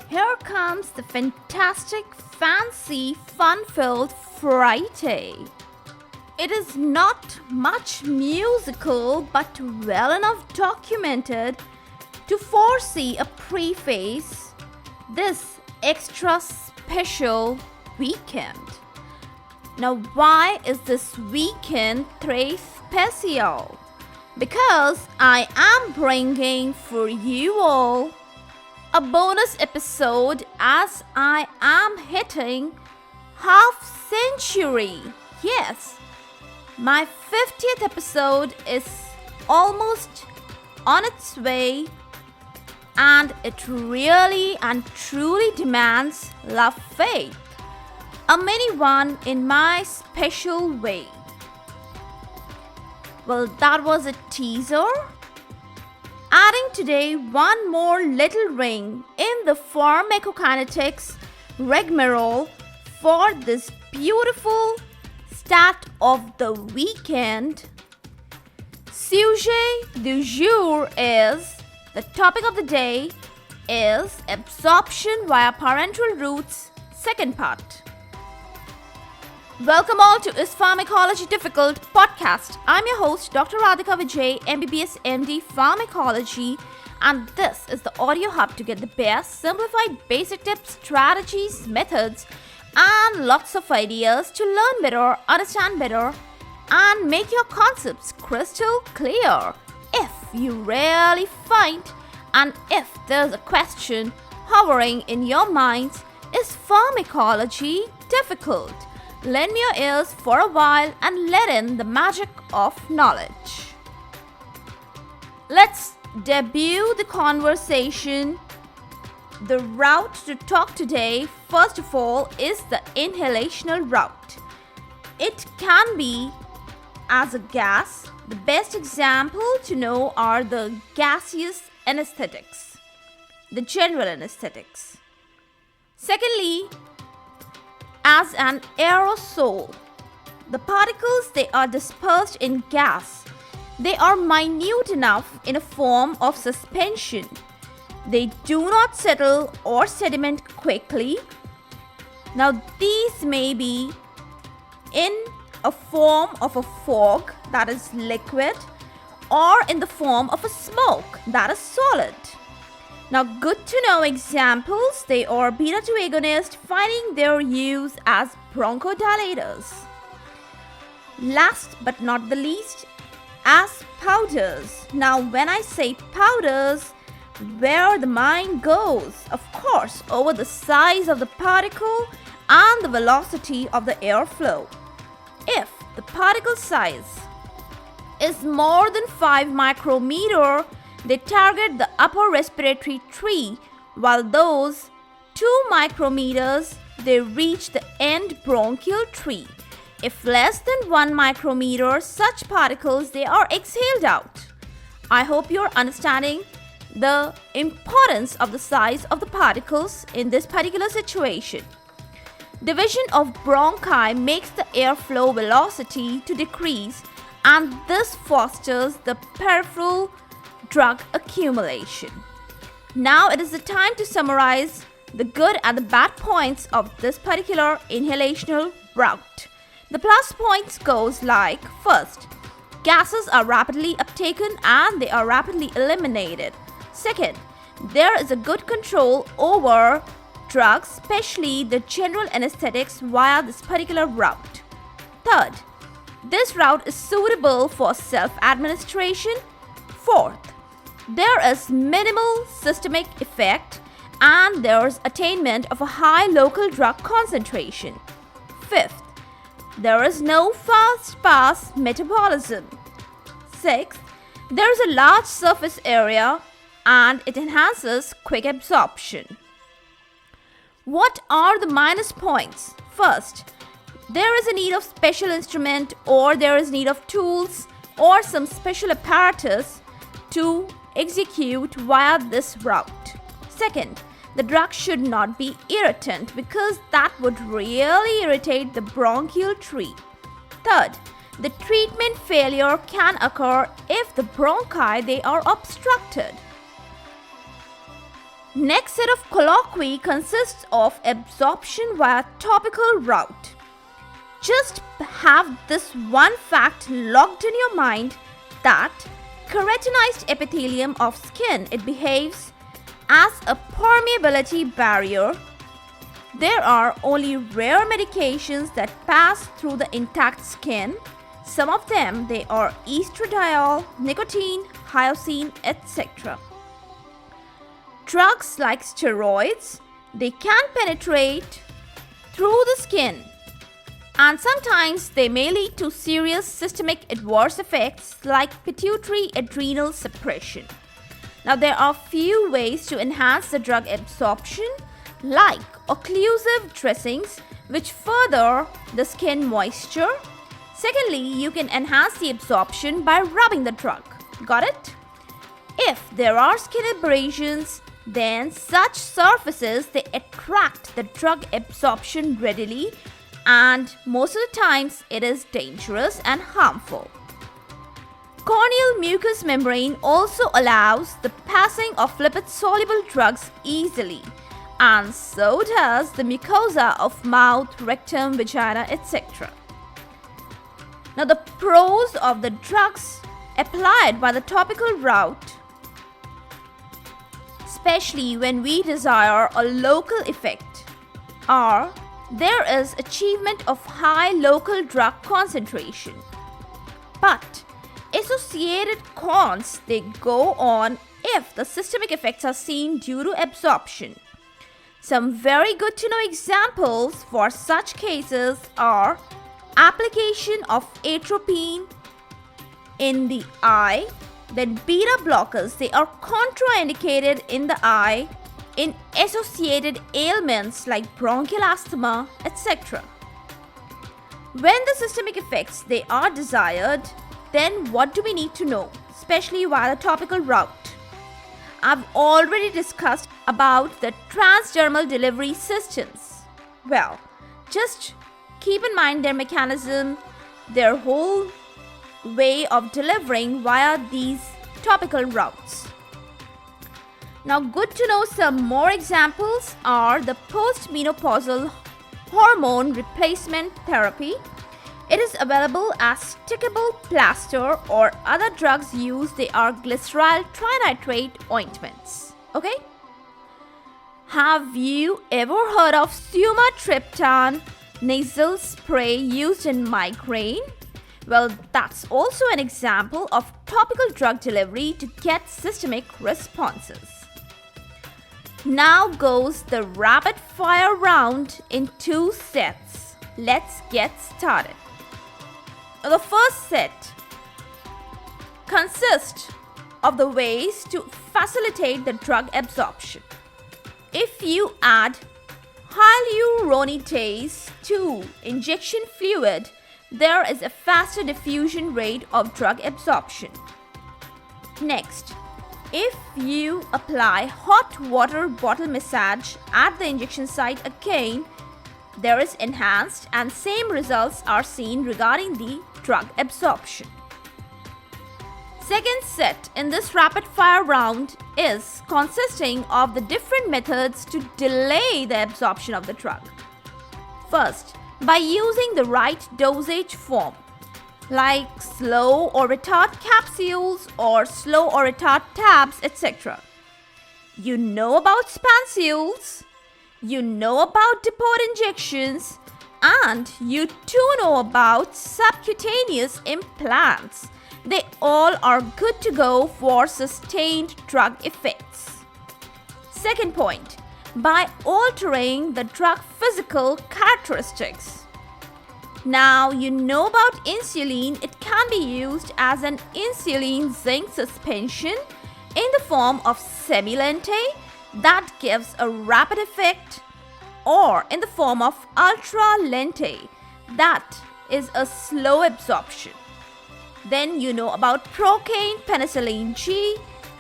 Here comes the fantastic, fancy, fun-filled Friday. It is not much musical but well enough documented to foresee a preface this extra special weekend. Now, why is this weekend très spécial? Because I am bringing for you all a bonus episode as I am hitting half century. Yes, my 50th episode is almost on its way, and it really and truly demands love faith, a mini one in my special way. Well, that was a teaser. Adding today one more little ring in the Pharmacokinetics rigmarole for this beautiful stat of the weekend. Sujet du jour is, the topic of the day is absorption via parenteral routes, second part. Welcome all to IS Pharmacology Difficult Podcast. I'm your host, Dr. Radhika Vijay, MBBS MD Pharmacology, and this is the audio hub to get the best, simplified basic tips, strategies, methods, and lots of ideas to learn better, understand better, and make your concepts crystal clear. If you really find, and if there's a question hovering in your minds, is pharmacology difficult? Lend me your ears for a while and let in the magic of knowledge. Let's debut the conversation. The route to talk today, first of all, is the inhalational route. It can be as a gas. The best example to know are the gaseous anesthetics, the general anesthetics. Secondly, as an aerosol, the particles, they are dispersed in gas. They are minute enough in a form of suspension. They do not settle or sediment quickly. Now, these may be in a form of a fog, that is liquid, or in the form of a smoke, that is solid. Now, good to know examples, they are beta-2 agonists finding their use as bronchodilators. Last but not the least, as powders. Now, when I say powders, where the mind goes, of course, over the size of the particle and the velocity of the airflow. If the particle size is more than 5 micrometer, they target the upper respiratory tree, while those 2 micrometers, they reach the end bronchial tree. If less than 1 micrometer, such particles, they are exhaled out. I hope you're understanding the importance of the size of the particles in this particular situation. Division of bronchi makes the airflow velocity to decrease, and this fosters the peripheral drug accumulation. Now it is the time to summarize the good and the bad points of this particular inhalational route. The plus points goes like, first, gases are rapidly uptaken and they are rapidly eliminated. Second, there is a good control over drugs, especially the general anesthetics, via this particular route. Third, this route is suitable for self-administration. Fourth, there is minimal systemic effect and there is attainment of a high local drug concentration. Fifth, there is no fast-pass metabolism. Sixth, there is a large surface area and it enhances quick absorption. What are the minus points? First, there is a need of special instrument, or there is need of tools or some special apparatus to execute via this route. Second, the drug should not be irritant because that would really irritate the bronchial tree. Third, the treatment failure can occur if the bronchi, they are obstructed. Next set of colloquy consists of absorption via topical route. Just have this one fact locked in your mind that keratinized epithelium of skin, it behaves as a permeability barrier. There are only rare medications that pass through the intact skin. Some of them, they are estradiol, nicotine, hyoscine, etc. Drugs like steroids, they can penetrate through the skin, and sometimes they may lead to serious systemic adverse effects like pituitary adrenal suppression. Now, there are few ways to enhance the drug absorption, like occlusive dressings, which further the skin moisture. Secondly, you can enhance the absorption by rubbing the drug. Got it? If there are skin abrasions, then such surfaces, they attract the drug absorption readily, and most of the times it is dangerous and harmful. Corneal mucous membrane also allows the passing of lipid-soluble drugs easily, and so does the mucosa of mouth, rectum, vagina, etc. Now, the pros of the drugs applied by the topical route, especially when we desire a local effect, are there is achievement of high local drug concentration, but associated cons, they go on if the systemic effects are seen due to absorption. Some very good to know examples for such cases are application of atropine in the eye, then beta blockers, they are contraindicated in the eye in associated ailments like bronchial asthma, etc. When the systemic effects, they are desired, then what do we need to know, especially via the topical route? I've already discussed about the transdermal delivery systems. Well, just keep in mind their mechanism, their whole way of delivering via these topical routes. Now, good to know some more examples are the postmenopausal hormone replacement therapy. It is available as stickable plaster or other drugs used. They are glyceryl trinitrate ointments. Okay? Have you ever heard of sumatriptan nasal spray used in migraine? Well, that's also an example of topical drug delivery to get systemic responses. Now goes the rapid fire round in 2 sets. Let's get started. The first set consists of the ways to facilitate the drug absorption. If you add hyaluronidase to injection fluid, there is a faster diffusion rate of drug absorption. Next, if you apply hot water bottle massage at the injection site again, there is enhanced and same results are seen regarding the drug absorption. Second set in this rapid fire round is consisting of the different methods to delay the absorption of the drug. First, by using the right dosage form, like slow or retard capsules or slow or retard tabs, etc. You know about spansules, you know about depot injections, and you too know about subcutaneous implants. They all are good to go for sustained drug effects. Second point, by altering the drug physical characteristics. Now you know about insulin. It can be used as an insulin zinc suspension in the form of semi-lente that gives a rapid effect, or in the form of ultra-lente that is a slow absorption. Then you know about procaine penicillin G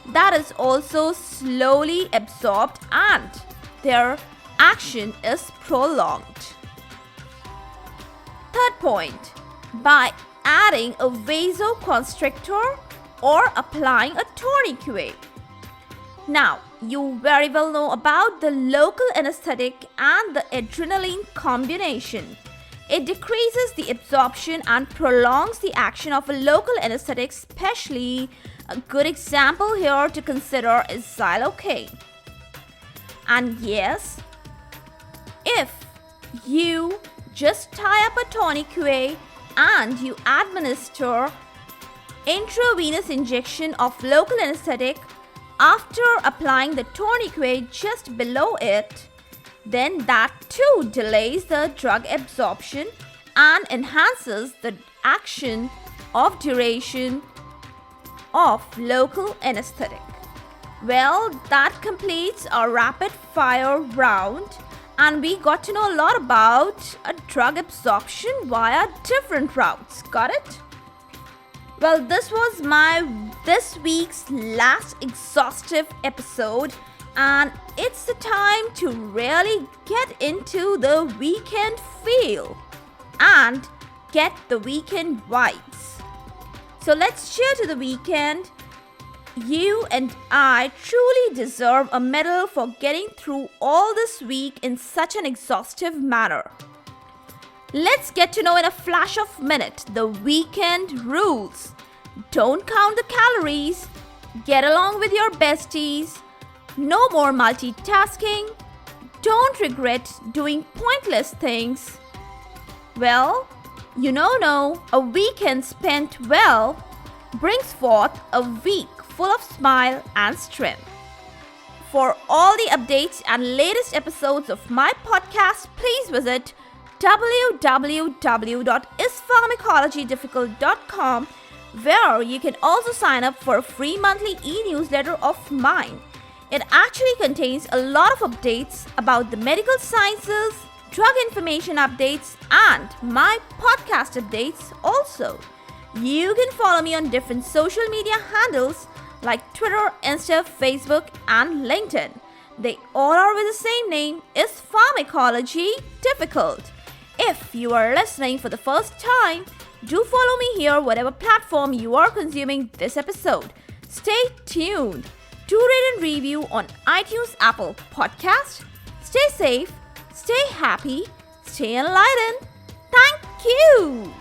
that is also slowly absorbed and their action is prolonged. Third point, by adding a vasoconstrictor or applying a tourniquet. Now, you very well know about the local anesthetic and the adrenaline combination. It decreases the absorption and prolongs the action of a local anesthetic, especially a good example here to consider is xylocaine. And yes, if you just tie up a tourniquet and you administer intravenous injection of local anesthetic after applying the tourniquet just below it, then that too delays the drug absorption and enhances the action of duration of local anesthetic. Well, that completes our rapid fire round, and we got to know a lot about a drug absorption via different routes. Got it? Well, this was this week's last exhaustive episode, and it's the time to really get into the weekend feel and get the weekend vibes. So let's cheer to the weekend. You and I truly deserve a medal for getting through all this week in such an exhaustive manner. Let's get to know in a flash of minute the weekend rules. Don't count the calories. Get along with your besties. No more multitasking. Don't regret doing pointless things. Well, a weekend spent well brings forth a week full of smile and strength. For all the updates and latest episodes of my podcast, please visit www.ispharmacologydifficult.com, where you can also sign up for a free monthly e-newsletter of mine. It actually contains a lot of updates about the medical sciences, drug information updates, and my podcast updates also. You can follow me on different social media handles like Twitter, Insta, Facebook, and LinkedIn. They all are with the same name, is Pharmacology Difficult. If you are listening for the first time, do follow me here, whatever platform you are consuming this episode. Stay tuned. Do rate and review on iTunes, Apple Podcast. Stay safe, stay happy, stay enlightened. Thank you.